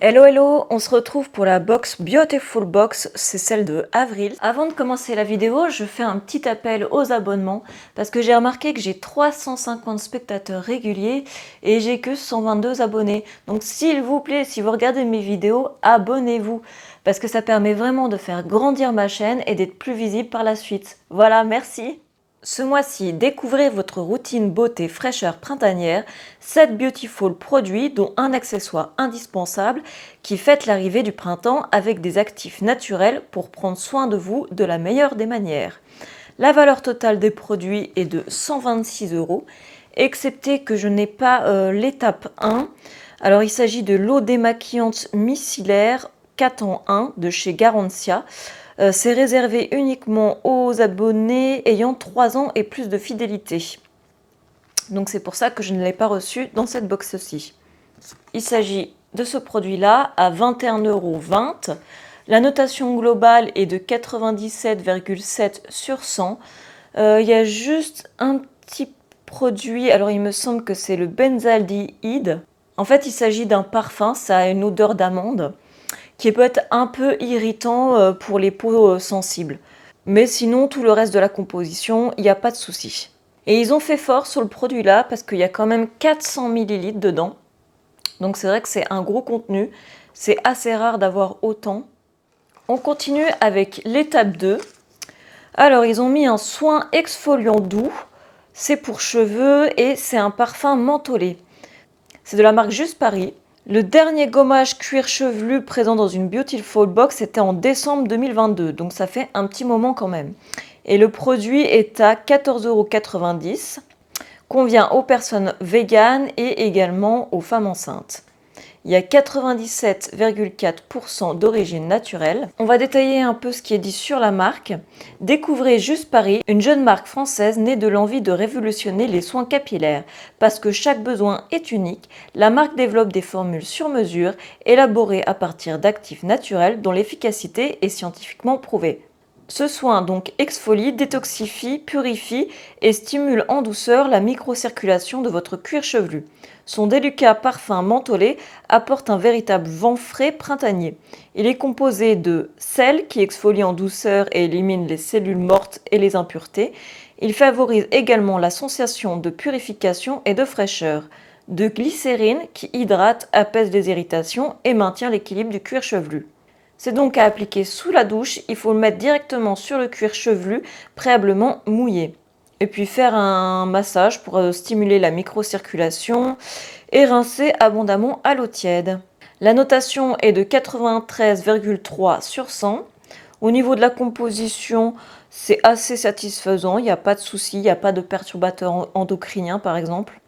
Hello hello, on se retrouve pour la box Beautiful Box, c'est celle de avril. Avant de commencer la vidéo, je fais un petit appel aux abonnements parce que j'ai remarqué que j'ai 350 spectateurs réguliers et j'ai que 122 abonnés. Donc s'il vous plaît, si vous regardez mes vidéos, abonnez-vous parce que ça permet vraiment de faire grandir ma chaîne et d'être plus visible par la suite. Voilà, merci. Ce mois-ci, découvrez votre routine beauté fraîcheur printanière, 7 beautiful produits dont un accessoire indispensable qui fête l'arrivée du printemps avec des actifs naturels pour prendre soin de vous de la meilleure des manières. La valeur totale des produits est de 126 €, excepté que je n'ai pas l'étape 1. Alors il s'agit de l'eau démaquillante micellaire 4 en 1 de chez Garantia. C'est réservé uniquement aux abonnés ayant 3 ans et plus de fidélité. Donc c'est pour ça que je ne l'ai pas reçu dans cette box-ci. Il s'agit de ce produit-là à 21,20 €. La notation globale est de 97,7 sur 100. Il y a juste un petit produit, alors il me semble que c'est le benzaldéhyde. En fait, il s'agit d'un parfum, ça a une odeur d'amande qui peut être un peu irritant pour les peaux sensibles. Mais sinon, tout le reste de la composition, il n'y a pas de souci. Et ils ont fait fort sur le produit là parce qu'il y a quand même 400 ml dedans. Donc c'est vrai que c'est un gros contenu. C'est assez rare d'avoir autant. On continue avec l'étape 2. Alors ils ont mis un soin exfoliant doux. C'est pour cheveux et c'est un parfum mentholé. C'est de la marque Juste Paris. Le dernier gommage cuir chevelu présent dans une Beautiful Box était en décembre 2022, donc ça fait un petit moment quand même. Et le produit est à 14,90 €, convient aux personnes véganes et également aux femmes enceintes. Il y a 97,4% d'origine naturelle. On va détailler un peu ce qui est dit sur la marque. Découvrez Juste Paris, une jeune marque française née de l'envie de révolutionner les soins capillaires. Parce que chaque besoin est unique, la marque développe des formules sur mesure, élaborées à partir d'actifs naturels dont l'efficacité est scientifiquement prouvée. Ce soin donc exfolie, détoxifie, purifie et stimule en douceur la microcirculation de votre cuir chevelu. Son délicat parfum mentholé apporte un véritable vent frais printanier. Il est composé de sel qui exfolie en douceur et élimine les cellules mortes et les impuretés. Il favorise également la sensation de purification et de fraîcheur. De glycérine qui hydrate, apaise les irritations et maintient l'équilibre du cuir chevelu. C'est donc à appliquer sous la douche, il faut le mettre directement sur le cuir chevelu, préalablement mouillé. Et puis faire un massage pour stimuler la microcirculation et rincer abondamment à l'eau tiède. La notation est de 93,3 sur 100. Au niveau de la composition, c'est assez satisfaisant, il n'y a pas de souci, il n'y a pas de perturbateurs endocriniens par exemple.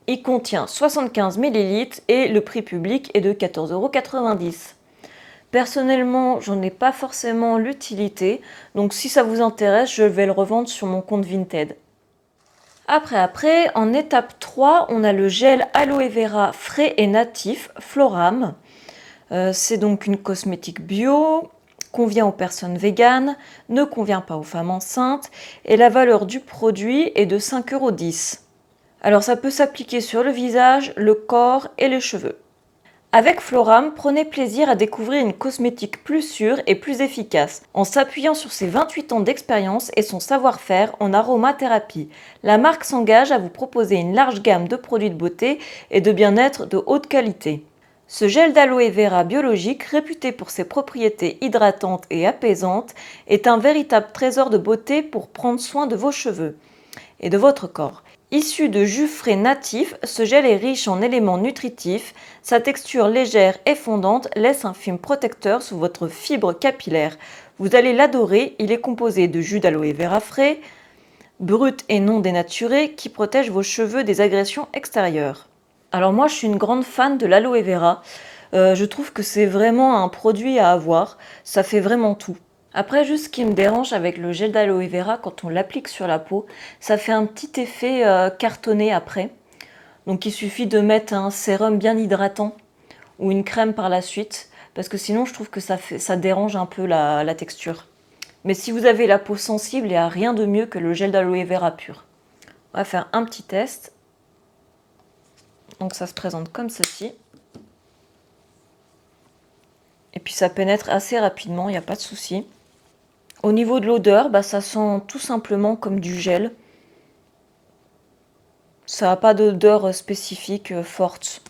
Il contient 75 ml et le prix public est de 14,90 €. Personnellement, j'en ai pas forcément l'utilité, donc si ça vous intéresse, je vais le revendre sur mon compte Vinted. Après, en étape 3, on a le gel aloe vera frais et natif Floram. C'est donc une cosmétique bio, convient aux personnes véganes, ne convient pas aux femmes enceintes, et la valeur du produit est de 5,10 €. Alors ça peut s'appliquer sur le visage, le corps et les cheveux. Avec Floram, prenez plaisir à découvrir une cosmétique plus sûre et plus efficace, en s'appuyant sur ses 28 ans d'expérience et son savoir-faire en aromathérapie. La marque s'engage à vous proposer une large gamme de produits de beauté et de bien-être de haute qualité. Ce gel d'aloe vera biologique, réputé pour ses propriétés hydratantes et apaisantes, est un véritable trésor de beauté pour prendre soin de vos cheveux et de votre corps. Issu de jus frais natif, ce gel est riche en éléments nutritifs. Sa texture légère et fondante laisse un film protecteur sous votre fibre capillaire. Vous allez l'adorer, il est composé de jus d'aloe vera frais, brut et non dénaturé, qui protège vos cheveux des agressions extérieures. Alors moi, je suis une grande fan de l'aloe vera. Je trouve que c'est vraiment un produit à avoir. Ça fait vraiment tout. Après, juste ce qui me dérange avec le gel d'aloe vera, quand on l'applique sur la peau, ça fait un petit effet cartonné après. Donc il suffit de mettre un sérum bien hydratant ou une crème par la suite, parce que sinon je trouve que ça dérange un peu la texture. Mais si vous avez la peau sensible, il n'y a rien de mieux que le gel d'aloe vera pur. On va faire un petit test. Donc ça se présente comme ceci. puis ça pénètre assez rapidement, il n'y a pas de souci. Au niveau de l'odeur, ça sent tout simplement comme du gel. Ça n'a pas d'odeur spécifique forte.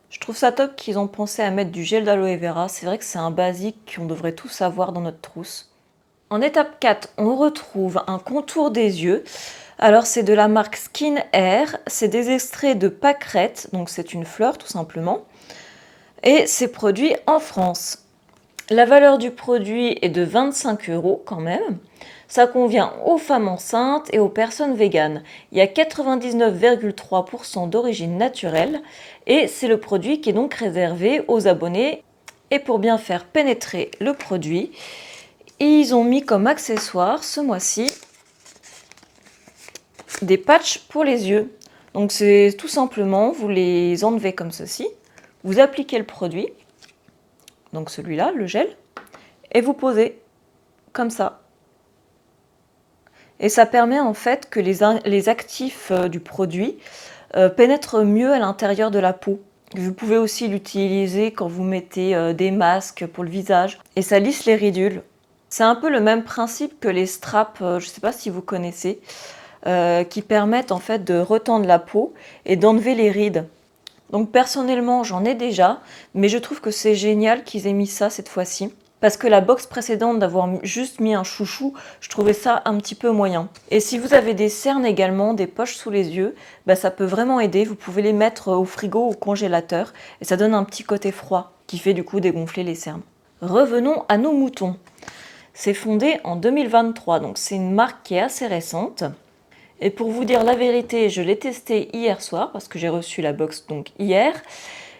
Je trouve ça top qu'ils ont pensé à mettre du gel d'aloe vera. C'est vrai que c'est un basique qu'on devrait tous avoir dans notre trousse. En étape 4, on retrouve un contour des yeux. Alors c'est de la marque Skin Air. C'est des extraits de pâquerette, donc c'est une fleur tout simplement. Et c'est produit en France. La valeur du produit est de 25 € quand même. Ça convient aux femmes enceintes et aux personnes véganes. Il y a 99,3% d'origine naturelle et c'est le produit qui est donc réservé aux abonnés. Et pour bien faire pénétrer le produit, ils ont mis comme accessoire ce mois-ci des patchs pour les yeux. Donc c'est tout simplement, vous les enlevez comme ceci, vous appliquez le produit, donc celui-là, le gel, et vous posez comme ça. Et ça permet en fait que les actifs du produit pénètrent mieux à l'intérieur de la peau. Vous pouvez aussi l'utiliser quand vous mettez des masques pour le visage et ça lisse les ridules. C'est un peu le même principe que les straps, je ne sais pas si vous connaissez, qui permettent en fait de retendre la peau et d'enlever les rides. Donc personnellement j'en ai déjà, mais je trouve que c'est génial qu'ils aient mis ça cette fois-ci. Parce que la box précédente d'avoir juste mis un chouchou, je trouvais ça un petit peu moyen. Et si vous avez des cernes également, des poches sous les yeux, ça peut vraiment aider. Vous pouvez les mettre au frigo ou au congélateur et ça donne un petit côté froid qui fait du coup dégonfler les cernes. Revenons à nos moutons. C'est fondé en 2023, donc c'est une marque qui est assez récente. Et pour vous dire la vérité, je l'ai testé hier soir parce que j'ai reçu la box donc hier.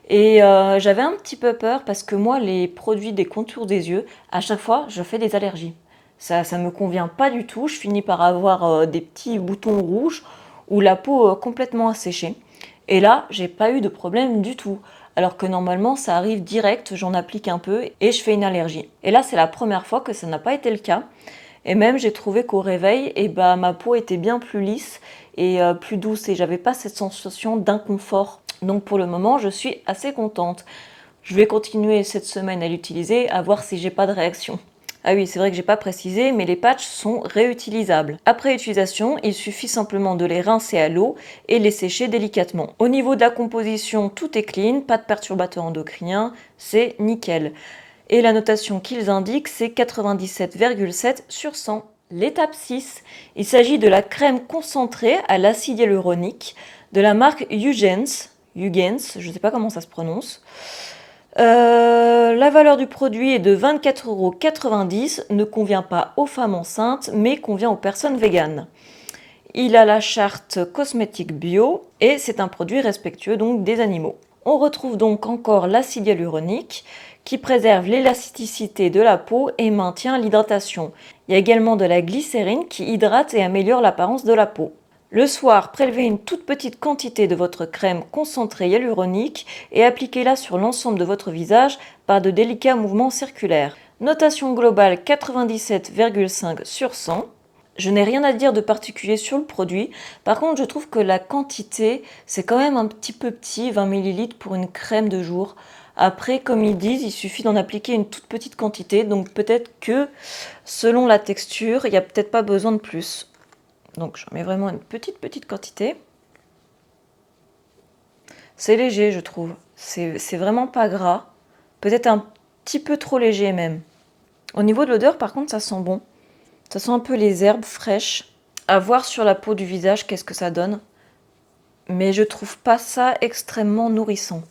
Et j'avais un petit peu peur parce que moi, les produits des contours des yeux, à chaque fois, je fais des allergies. Ça me convient pas du tout. Je finis par avoir des petits boutons rouges ou la peau complètement asséchée. Et là, j'ai pas eu de problème du tout. Alors que normalement, ça arrive direct, j'en applique un peu et je fais une allergie. Et là, c'est la première fois que ça n'a pas été le cas. Et même, j'ai trouvé qu'au réveil, ma peau était bien plus lisse et plus douce. Et j'avais pas cette sensation d'inconfort. Donc pour le moment, je suis assez contente. Je vais continuer cette semaine à l'utiliser, à voir si j'ai pas de réaction. Ah oui, c'est vrai que j'ai pas précisé, mais les patchs sont réutilisables. Après utilisation, il suffit simplement de les rincer à l'eau et les sécher délicatement. Au niveau de la composition, tout est clean, pas de perturbateurs endocriniens, c'est nickel. Et la notation qu'ils indiquent, c'est 97,7 sur 100. L'étape 6, il s'agit de la crème concentrée à l'acide hyaluronique de la marque Eugens, je ne sais pas comment ça se prononce. La valeur du produit est de 24,90 €, ne convient pas aux femmes enceintes, mais convient aux personnes véganes. Il a la charte cosmétique bio et c'est un produit respectueux donc des animaux. On retrouve donc encore l'acide hyaluronique qui préserve l'élasticité de la peau et maintient l'hydratation. Il y a également de la glycérine qui hydrate et améliore l'apparence de la peau. Le soir, prélevez une toute petite quantité de votre crème concentrée hyaluronique et appliquez-la sur l'ensemble de votre visage par de délicats mouvements circulaires. Notation globale 97,5 sur 100. Je n'ai rien à dire de particulier sur le produit. Par contre, je trouve que la quantité, c'est quand même un petit peu petit, 20 ml pour une crème de jour. Après, comme ils disent, il suffit d'en appliquer une toute petite quantité. Donc peut-être que, selon la texture, il n'y a peut-être pas besoin de plus. Donc j'en mets vraiment une petite quantité. C'est léger, je trouve. C'est vraiment pas gras. Peut-être un petit peu trop léger même. Au niveau de l'odeur, par contre, ça sent bon. Ça sent un peu les herbes fraîches. À voir sur la peau du visage qu'est-ce que ça donne. Mais je trouve pas ça extrêmement nourrissant.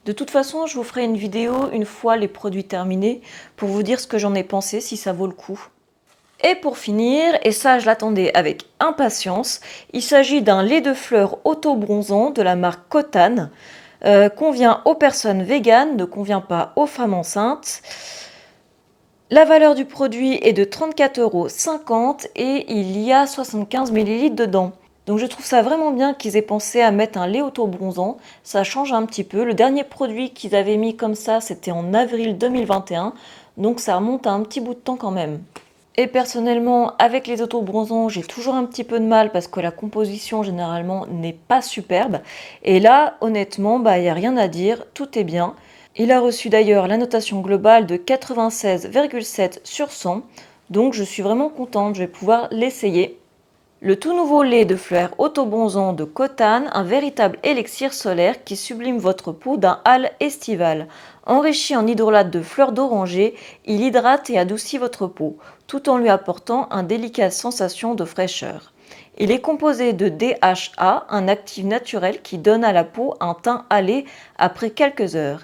De toute façon, je vous ferai une vidéo une fois les produits terminés pour vous dire ce que j'en ai pensé, si ça vaut le coup. Et pour finir, et ça je l'attendais avec impatience, il s'agit d'un lait de fleurs auto-bronzant de la marque Cotane. Convient aux personnes véganes, ne convient pas aux femmes enceintes. La valeur du produit est de 34,50 € et il y a 75 ml dedans. Donc je trouve ça vraiment bien qu'ils aient pensé à mettre un lait auto-bronzant, ça change un petit peu. Le dernier produit qu'ils avaient mis comme ça, c'était en avril 2021, donc ça remonte à un petit bout de temps quand même. Et personnellement, avec les auto-bronzants, j'ai toujours un petit peu de mal parce que la composition généralement n'est pas superbe. Et là, honnêtement, il n'y a rien à dire, tout est bien. Il a reçu d'ailleurs la notation globale de 96,7 sur 100, donc je suis vraiment contente, je vais pouvoir l'essayer. Le tout nouveau lait de fleurs Autobonzant de Cotane, un véritable élixir solaire qui sublime votre peau d'un hâle estival. Enrichi en hydrolat de fleurs d'oranger, il hydrate et adoucit votre peau, tout en lui apportant une délicate sensation de fraîcheur. Il est composé de DHA, un actif naturel qui donne à la peau un teint hâlé après quelques heures,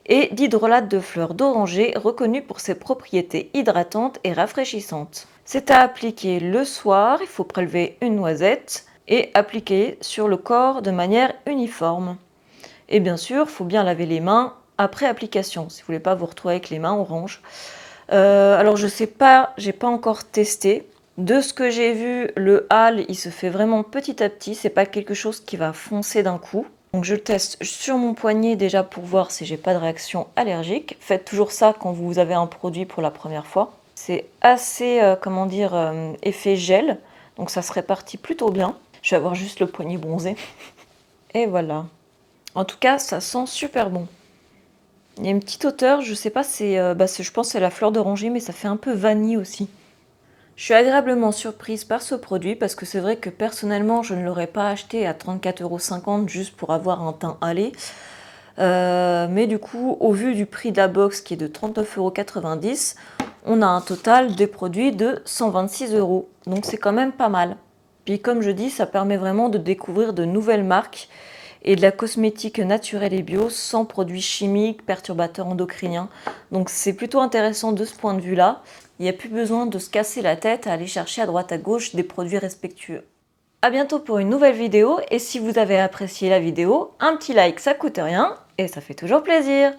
et d'hydrolat de fleurs d'oranger reconnu pour ses propriétés hydratantes et rafraîchissantes. C'est à appliquer le soir, il faut prélever une noisette et appliquer sur le corps de manière uniforme. Et bien sûr, il faut bien laver les mains après application, si vous ne voulez pas vous retrouver avec les mains oranges. Alors je sais pas, j'ai pas encore testé. De ce que j'ai vu, le hâle, il se fait vraiment petit à petit, c'est pas quelque chose qui va foncer d'un coup. Donc je le teste sur mon poignet déjà pour voir si j'ai pas de réaction allergique. Faites toujours ça quand vous avez un produit pour la première fois. C'est assez, effet gel, donc ça se répartit plutôt bien. Je vais avoir juste le poignet bronzé. Et voilà. En tout cas, ça sent super bon. Il y a une petite odeur, je sais pas, je pense que c'est la fleur d'oranger, mais ça fait un peu vanille aussi. Je suis agréablement surprise par ce produit parce que c'est vrai que personnellement, je ne l'aurais pas acheté à 34,50 € juste pour avoir un teint hâlé. Mais du coup, au vu du prix de la box qui est de 39,90 €, on a un total des produits de 126 €. Donc c'est quand même pas mal. Puis comme je dis, ça permet vraiment de découvrir de nouvelles marques et de la cosmétique naturelle et bio sans produits chimiques, perturbateurs endocriniens. Donc c'est plutôt intéressant de ce point de vue-là. Il n'y a plus besoin de se casser la tête à aller chercher à droite à gauche des produits respectueux. A bientôt pour une nouvelle vidéo et si vous avez apprécié la vidéo, un petit like ça coûte rien et ça fait toujours plaisir.